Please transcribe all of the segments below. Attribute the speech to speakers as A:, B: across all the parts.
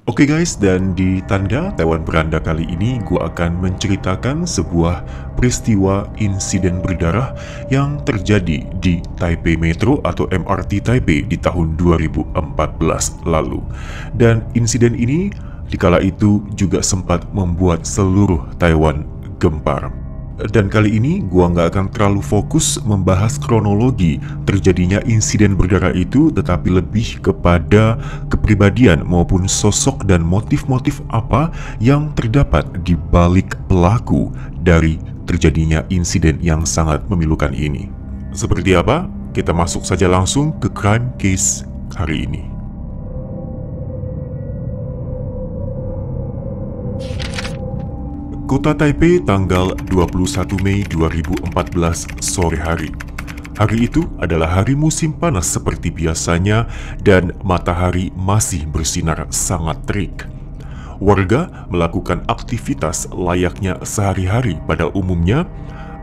A: Oke guys, dan di tanda Taiwan Beranda kali ini gua akan menceritakan sebuah peristiwa insiden berdarah yang terjadi di Taipei Metro atau MRT Taipei di tahun 2014 lalu. Dan insiden ini dikala itu juga sempat membuat seluruh Taiwan gempar. Dan kali ini gua nggak akan terlalu fokus membahas kronologi terjadinya insiden berdarah itu, tetapi lebih kepada kepribadian maupun sosok dan motif-motif apa yang terdapat di balik pelaku dari terjadinya insiden yang sangat memilukan ini. Seperti apa? Kita masuk saja langsung ke crime case hari ini. Kota Taipei, tanggal 21 Mei 2014 sore hari. Hari itu adalah hari musim panas seperti biasanya dan matahari masih bersinar sangat terik. Warga melakukan aktivitas layaknya sehari-hari pada umumnya.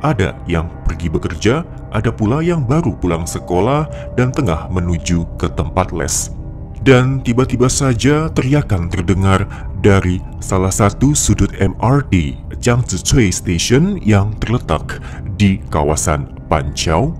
A: Ada yang pergi bekerja, ada pula yang baru pulang sekolah dan tengah menuju ke tempat les. Dan tiba-tiba saja teriakan terdengar dari salah satu sudut MRT Jiangzicui Station yang terletak di kawasan Panqiao.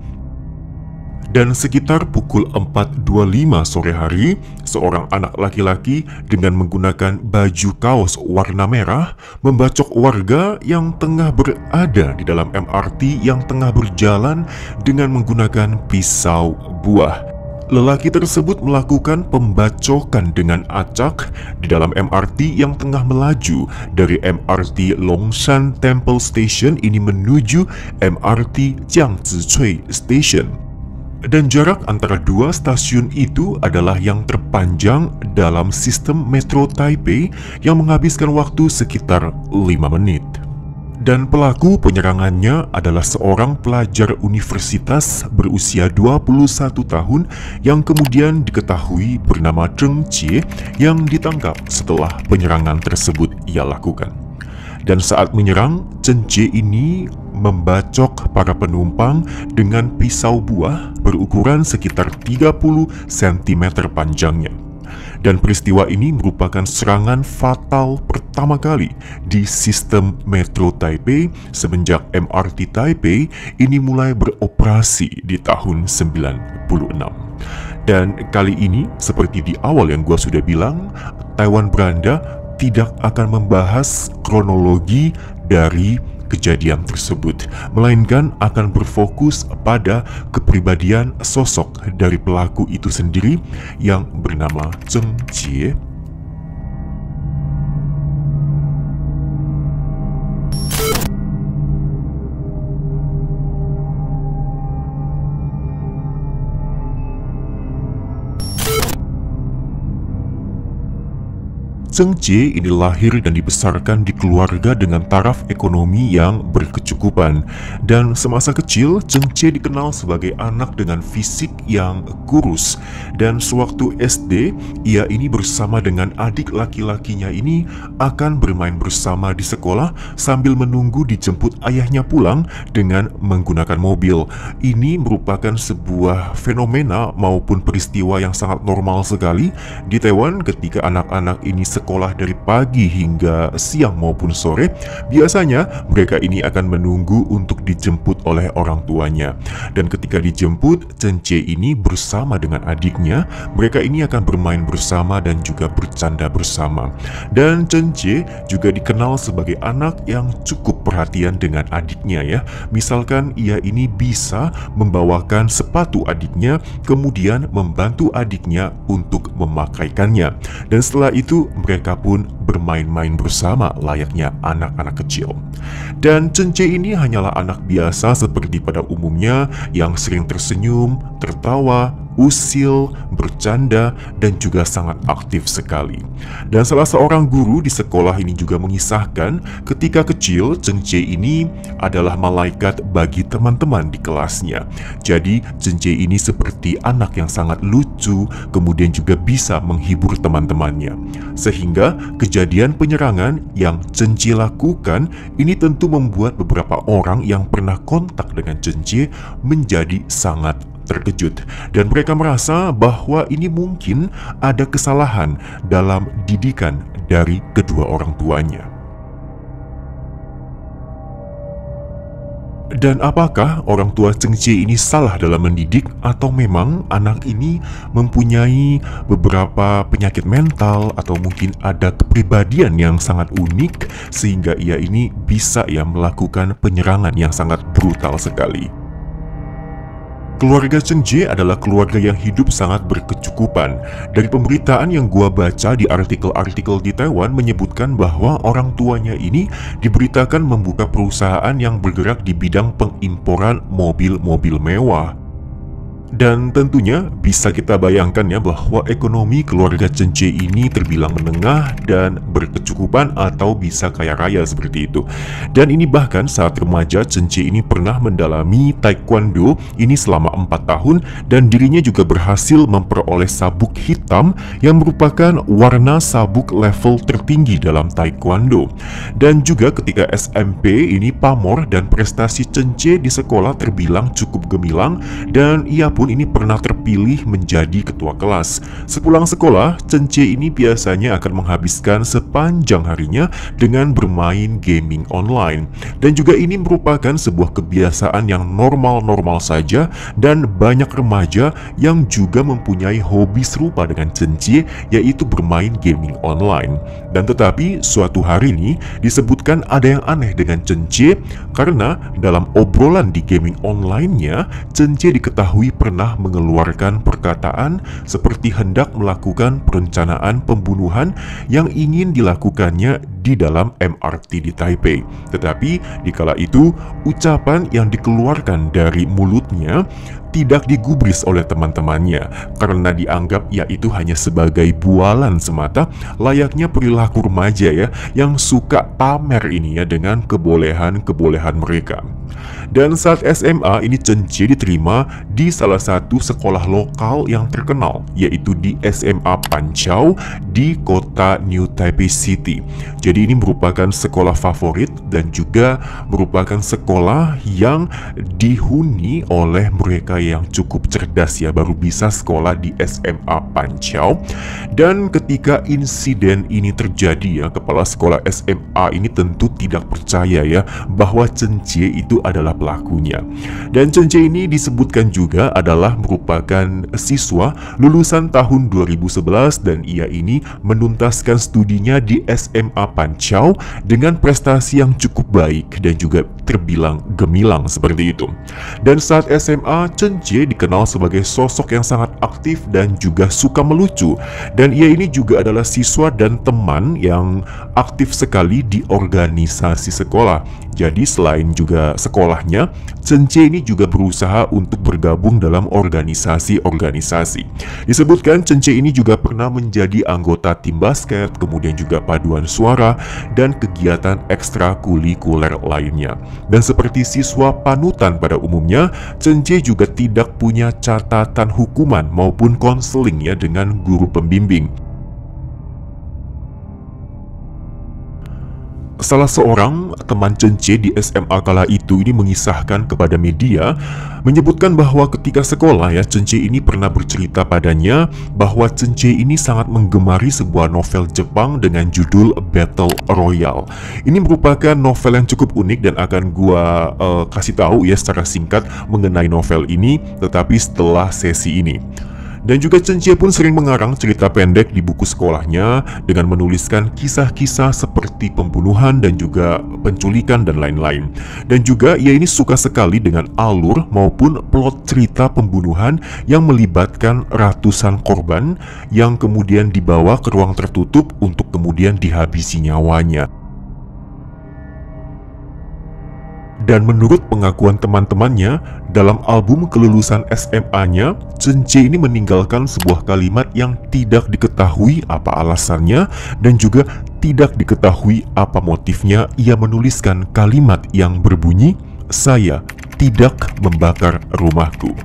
A: Dan sekitar pukul 4.25 sore hari, seorang anak laki-laki dengan menggunakan baju kaos warna merah membacok warga yang tengah berada di dalam MRT yang tengah berjalan dengan menggunakan pisau buah. Lelaki tersebut melakukan pembacokan dengan acak di dalam MRT yang tengah melaju dari MRT Longshan Temple Station ini menuju MRT Jiangzicui Station. Dan jarak antara dua stasiun itu adalah yang terpanjang dalam sistem Metro Taipei yang menghabiskan waktu sekitar 5 menit. Dan pelaku penyerangannya adalah seorang pelajar universitas berusia 21 tahun yang kemudian diketahui bernama Zheng Jie yang ditangkap setelah penyerangan tersebut ia lakukan. Dan saat menyerang, Zheng Jie ini membacok para penumpang dengan pisau buah berukuran sekitar 30 cm panjangnya. Dan peristiwa ini merupakan serangan fatal pertama kali di sistem Metro Taipei semenjak MRT Taipei ini mulai beroperasi di tahun 96. Dan kali ini, seperti di awal yang gua sudah bilang, Taiwan Beranda tidak akan membahas kronologi dari kejadian tersebut, melainkan akan berfokus pada kepribadian sosok dari pelaku itu sendiri yang bernama Zheng Jie. Zheng Jie ini lahir dan dibesarkan di keluarga dengan taraf ekonomi yang berkecukupan. Dan semasa kecil, Zheng Jie dikenal sebagai anak dengan fisik yang kurus. Dan sewaktu SD, ia ini bersama dengan adik laki-lakinya ini akan bermain bersama di sekolah sambil menunggu dijemput ayahnya pulang dengan menggunakan mobil. Ini merupakan sebuah fenomena maupun peristiwa yang sangat normal sekali di Taiwan ketika anak-anak ini sekolah dari pagi hingga siang maupun sore. Biasanya mereka ini akan menunggu untuk dijemput oleh orang tuanya. Dan ketika dijemput, Zheng Jie ini bersama dengan adiknya, mereka ini akan bermain bersama dan juga bercanda bersama. Dan Zheng Jie juga dikenal sebagai anak yang cukup perhatian dengan adiknya ya. Misalkan ia ini bisa membawakan sepatu adiknya, kemudian membantu adiknya untuk memakaikannya. Dan setelah itu mereka pun bermain-main bersama layaknya anak-anak kecil. Dan Zheng Jie ini hanyalah anak biasa seperti pada umumnya yang sering tersenyum, tertawa, usil, bercanda, dan juga sangat aktif sekali. Dan salah seorang guru di sekolah ini juga mengisahkan ketika kecil Zheng Jie ini adalah malaikat bagi teman-teman di kelasnya. Jadi Zheng Jie ini seperti anak yang sangat lucu, kemudian juga bisa menghibur teman-temannya. Sehingga kejadian penyerangan yang Zheng Jie lakukan ini tentu membuat beberapa orang yang pernah kontak dengan Zheng Jie menjadi sangat terkejut dan mereka merasa bahwa ini mungkin ada kesalahan dalam didikan dari kedua orang tuanya. Dan apakah orang tua Cheng Chie ini salah dalam mendidik, atau memang anak ini mempunyai beberapa penyakit mental atau mungkin ada kepribadian yang sangat unik sehingga ia ini bisa melakukan penyerangan yang sangat brutal sekali. Keluarga Cheng Chie adalah keluarga yang hidup sangat berkecukupan. Dari pemberitaan yang gua baca di artikel-artikel di Taiwan menyebutkan bahwa orang tuanya ini diberitakan membuka perusahaan yang bergerak di bidang pengimporan mobil-mobil mewah. Dan tentunya bisa kita bayangkan bahwa ekonomi keluarga Cheng Chie ini terbilang menengah dan berkecukupan atau bisa kaya raya seperti itu. Dan ini bahkan saat remaja Cheng Chie ini pernah mendalami taekwondo ini selama 4 tahun dan dirinya juga berhasil memperoleh sabuk hitam yang merupakan warna sabuk level tertinggi dalam taekwondo. Dan juga ketika SMP ini pamor dan prestasi Cheng Chie di sekolah terbilang cukup gemilang dan ia pun ini pernah terpilih menjadi ketua kelas. Sepulang sekolah, Cheng Chie ini biasanya akan menghabiskan sepanjang harinya dengan bermain gaming online. Dan juga ini merupakan sebuah kebiasaan yang normal-normal saja dan banyak remaja yang juga mempunyai hobi serupa dengan Cheng Chie, yaitu bermain gaming online. Dan tetapi suatu hari ini disebutkan ada yang aneh dengan Cheng Chie karena dalam obrolan di gaming online-nya, Cheng Chie diketahui pernah mengeluarkan perkataan seperti hendak melakukan perencanaan pembunuhan yang ingin dilakukannya di dalam MRT di Taipei. Tetapi dikala itu ucapan yang dikeluarkan dari mulutnya tidak digubris oleh teman-temannya karena dianggap itu hanya sebagai bualan semata, layaknya perilaku remaja yang suka pamer ini dengan kebolehan-kebolehan mereka. Dan saat SMA ini Cheng Chie diterima di salah satu sekolah lokal yang terkenal, yaitu di SMA Panqiao di kota New Taipei City. Jadi ini merupakan sekolah favorit dan juga merupakan sekolah yang dihuni oleh mereka yang cukup cerdas baru bisa sekolah di SMA Panqiao. Dan ketika insiden ini terjadi kepala sekolah SMA ini tentu tidak percaya bahwa Cheng Chie itu adalah pelakunya. Dan Cheng Chie ini disebutkan juga adalah merupakan siswa lulusan tahun 2011 dan ia ini menuntaskan studinya di SMA Panqiao dengan prestasi yang cukup baik dan juga terbilang gemilang seperti itu. Dan saat SMA, Cheng Chie dikenal sebagai sosok yang sangat aktif dan juga suka melucu. Dan ia ini juga adalah siswa dan teman yang aktif sekali di organisasi sekolah. Jadi selain juga sekolahnya, Cheng Chie ini juga berusaha untuk bergabung dalam organisasi-organisasi. Disebutkan Cheng Chie ini juga pernah menjadi anggota tim basket, kemudian juga paduan suara, dan kegiatan ekstrakurikuler lainnya. Dan seperti siswa panutan pada umumnya, Cheng Chie juga tidak punya catatan hukuman maupun konseling dengan guru pembimbing. Salah seorang teman Cheng Chie di SMA kala itu ini mengisahkan kepada media, menyebutkan bahwa ketika sekolah Cheng Chie ini pernah bercerita padanya bahwa Cheng Chie ini sangat menggemari sebuah novel Jepang dengan judul Battle Royale. Ini merupakan novel yang cukup unik dan akan gua kasih tahu secara singkat mengenai novel ini, tetapi setelah sesi ini. Dan juga Cheng Chie pun sering mengarang cerita pendek di buku sekolahnya dengan menuliskan kisah-kisah seperti pembunuhan dan juga penculikan dan lain-lain. Dan juga ia ini suka sekali dengan alur maupun plot cerita pembunuhan yang melibatkan ratusan korban yang kemudian dibawa ke ruang tertutup untuk kemudian dihabisi nyawanya. Dan menurut pengakuan teman-temannya, dalam album kelulusan SMA-nya, Cheng Chie ini meninggalkan sebuah kalimat yang tidak diketahui apa alasannya dan juga tidak diketahui apa motifnya. Ia menuliskan kalimat yang berbunyi, "Saya tidak membakar rumahku."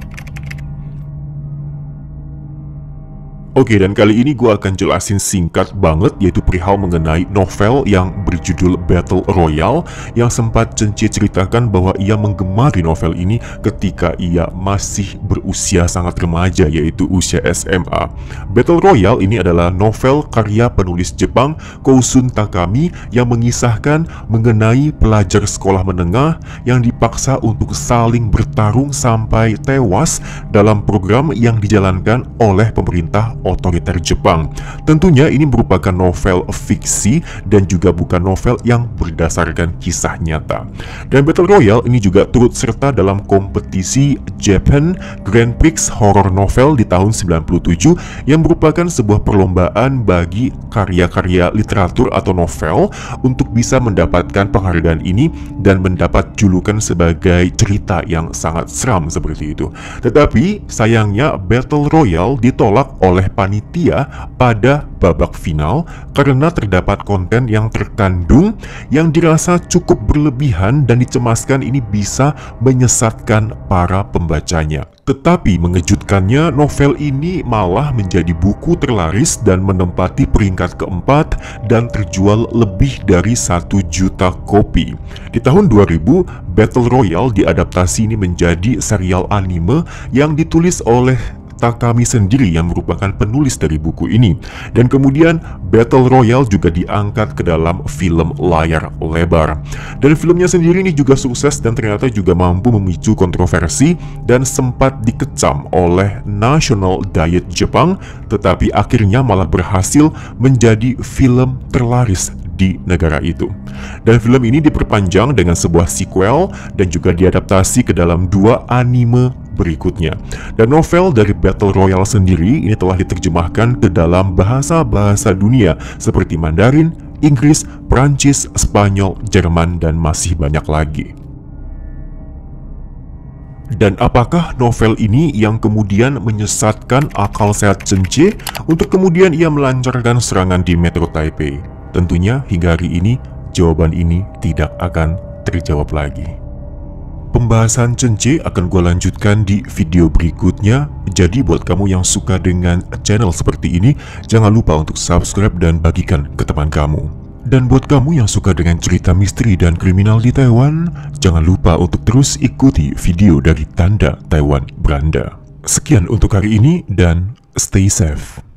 A: Oke, dan kali ini gue akan jelasin singkat banget, yaitu perihal mengenai novel yang berjudul Battle Royale yang sempat Cenci ceritakan bahwa ia menggemari novel ini ketika ia masih berusia sangat remaja, yaitu usia SMA. Battle Royale ini adalah novel karya penulis Jepang Kousun Takami yang mengisahkan mengenai pelajar sekolah menengah yang dipaksa untuk saling bertarung sampai tewas dalam program yang dijalankan oleh pemerintah otoriter Jepang. Tentunya ini merupakan novel fiksi dan juga bukan novel yang berdasarkan kisah nyata. Dan Battle Royale ini juga turut serta dalam kompetisi Japan Grand Prix Horror Novel di tahun 97 yang merupakan sebuah perlombaan bagi karya-karya literatur atau novel untuk bisa mendapatkan penghargaan ini dan mendapat julukan sebagai cerita yang sangat seram seperti itu. Tetapi sayangnya Battle Royale ditolak oleh panitia pada babak final karena terdapat konten yang terkandung yang dirasa cukup berlebihan dan dicemaskan ini bisa menyesatkan para pembacanya. Tetapi mengejutkannya, novel ini malah menjadi buku terlaris dan menempati peringkat keempat dan terjual lebih dari 1 juta kopi. Di tahun 2000, Battle Royale diadaptasi ini menjadi serial anime yang ditulis oleh Takami sendiri yang merupakan penulis dari buku ini. Dan kemudian Battle Royale juga diangkat ke dalam film layar lebar. Dan filmnya sendiri ini juga sukses dan ternyata juga mampu memicu kontroversi dan sempat dikecam oleh National Diet Jepang, tetapi akhirnya malah berhasil menjadi film terlaris di negara itu. Dan film ini diperpanjang dengan sebuah sequel dan juga diadaptasi ke dalam 2 anime berikutnya. Dan novel dari Battle Royale sendiri ini telah diterjemahkan ke dalam bahasa-bahasa dunia seperti Mandarin, Inggris, Prancis, Spanyol, Jerman, dan masih banyak lagi. Dan apakah novel ini yang kemudian menyesatkan akal sehat Cenci untuk kemudian ia melancarkan serangan di Metro Taipei? Tentunya hingga hari ini jawaban ini tidak akan terjawab lagi. Pembahasan Cenci akan gue lanjutkan di video berikutnya. Jadi buat kamu yang suka dengan channel seperti ini, jangan lupa untuk subscribe dan bagikan ke teman kamu. Dan buat kamu yang suka dengan cerita misteri dan kriminal di Taiwan, jangan lupa untuk terus ikuti video dari Tanda Taiwan Beranda. Sekian untuk hari ini dan stay safe.